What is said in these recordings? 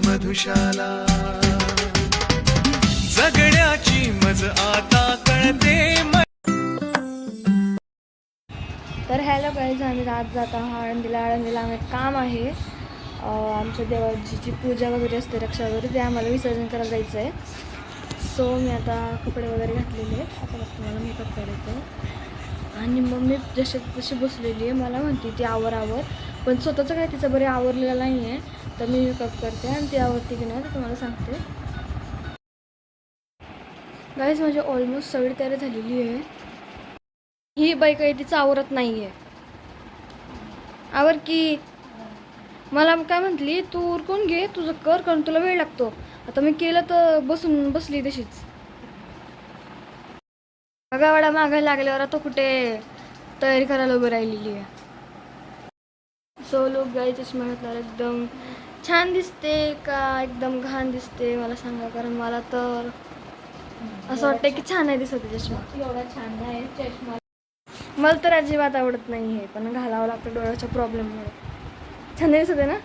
मधुशाला जगण्याची मज आता कळते तर हॅलो गाईज, आम्ही आज जात आहोत आळंदीला. आम्ही काम आहे आमच्या देवाची जी पूजा वगैरे असते, रक्षा वगैरे, ते आम्हाला विसर्जन करायला जायचं आहे. सो मी आता कपडे वगैरे घातलेले आहेत. आता मग तुम्हाला मेकअप करायचं आहे. आणि मग मी जशी बसलेली आहे, मला म्हणते ती आवर, पण स्वतःचं काय तिचं बरे आवरलेलं नाही आहे. तर मी मेकअप करते आणि ती आवडते की नाही ते तुम्हाला सांगते. गाईज माझी ऑलमोस्ट सगळी तयारी झालेली आहे. ही बाई काही तिचं आवरत नाही आहे. आवर की. मला काय म्हटली, तू उरकून घे, तुझं कर, कारण तुला वेळ लागतो. आता मी केलं तर बसली तशीच. आगावाडा मागायला लागल्यावर आता कुठे तयारी करायला उभी राहिलेली आहे. सो लोक गाई चष्मा घातल्यावर एकदम छान दिसते का एकदम घाण दिसते मला सांगा, कारण मला तर असं वाटतं की छान नाही दिसत चष्मा. एवढा छान आहे चष्मा. मला तर अजिबात आवडत नाही आहे, पण घालावं लागतं डोळ्याच्या प्रॉब्लेममुळे. छान दिसत आहे ना.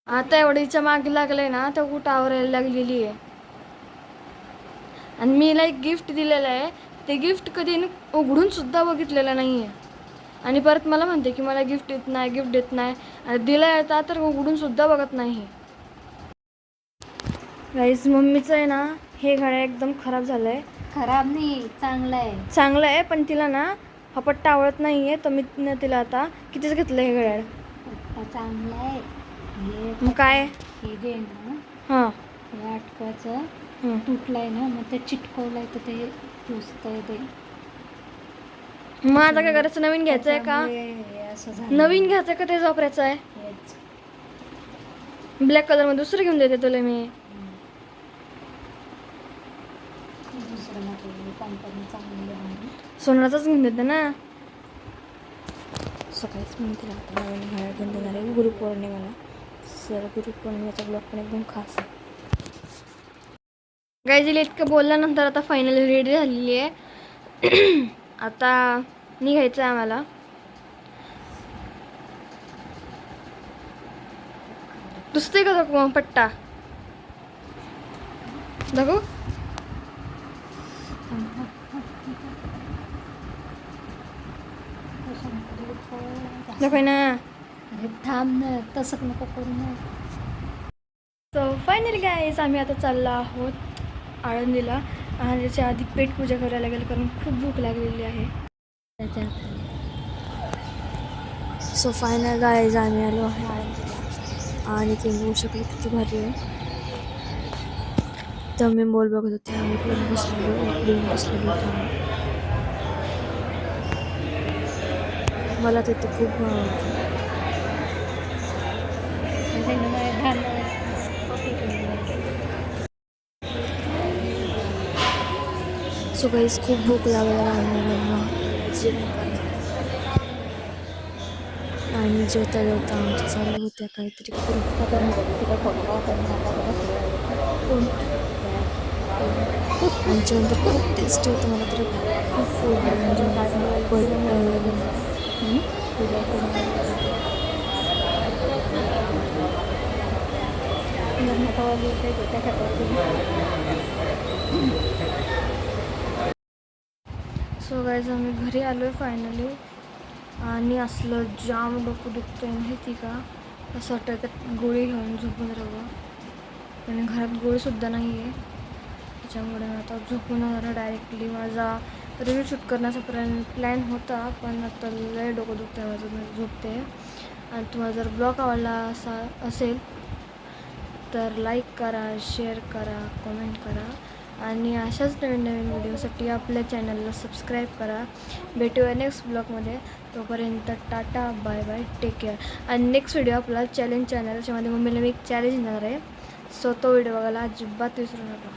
आता एवढीच्या मागे लागलंय ना, तर कुठं आवरायला लागलेली आहे. आणि मी एक गिफ्ट दिलेलं आहे, ते गिफ्ट कधी उघडून सुद्धा बघितलेलं नाही आहे. आणि परत मला म्हणते की मला गिफ्ट देत नाही आणि दिलं येतात तर उघडून सुद्धा बघत नाही. गाईस मम्मीचं आहे ना, हे घड्याळ एकदम खराब झालं आहे. खराब नाही, चांगलं आहे, पण तिला ना हा पट्टा आवडत नाही आहे. तर मी तिला आता कितीच घेतलं हे घड्याळ. चांगलं आहे. मग काय हे जे ना, हां हे अटकाचं तुटलंय ना, मग ते चिटकवलंय तर ते पुसतंय ते. मग आता काय करायचं, नवीन घ्यायचं आहे का? असं झालं. नवीन घ्यायचं का ते वापरायचं आहे? ब्लॅक कलर मध्ये दुसरं घेऊन देते तुला मी. दुसरं कंपनी चांगली आहे. सोन्याचाच घेऊन देते ना. सकाळीच मी तिला आता नवीन घड्याळ घेऊन देणार आहे गुरुपौर्णिमेला. गुरुपौर्णिमेचा ब्लॉग पण एकदम खास आहे. गाईजीला इतकं बोलल्यानंतर आता फायनली रेडी झालेली आहे. आता निघायचं आहे आम्हाला. दुसते का दाखवू पट्टा दाखवू. दाखव ना. अरे थांब ना, तसं नको करू ना. सो फायनली गाईज आम्ही आता चाललो आहोत आळंदीला. आणि त्याच्या आधी पेटपूजा करायला गेलं, कारण खूप भूक लागलेली आहे. सो फायनल गाईज आम्ही आलो आहे आळंदीला. आणि ते होऊ शकले किती भारी आहे. तर मी बोल बघत होते, आम्ही इकडून बसलेलो होतो. मला तिथे खूप आवडतं. सो गाईज खूप भूक लागल्यावर आम्ही जेवण करायला. आणि जेवता आमच्या चालू होत्या काहीतरी आणि जेवण तर खूप टेस्टी होतं. मला तर सो गाईज आम्ही घरी आलो आहे फायनली. आणि असलं जाम डोकं दुखतंय माहिती का. असं वाटतं त्यात गोळी घेऊन झोपून राहावं, आणि घरात गोळीसुद्धा नाही आहे. त्याच्यामुळे आता झोपून राहणार डायरेक्टली. माझा रिव्ह्यू शूट करण्याचा प्लॅन होता, पण आता लय डोकं दुखतं माझं, मी झोपते. आणि तुम्हाला जर ब्लॉग आवडला असेल तर लाईक करा, शेअर करा, कमेंट करा. आणि अशाच नवीन व्हिडिओसाठी आपल्या चॅनलला सबस्क्राईब करा. भेटूया नेक्स्ट ब्लॉगमध्ये. तोपर्यंत tata, bye bye, take care. आणि नेक्स्ट व्हिडिओ आपला चॅलेंज चॅनल, त्याच्यामध्ये मम्मीला मी एक चॅलेंज देणार आहे. सो तो व्हिडिओ बघायला अजिबात विसरू नका.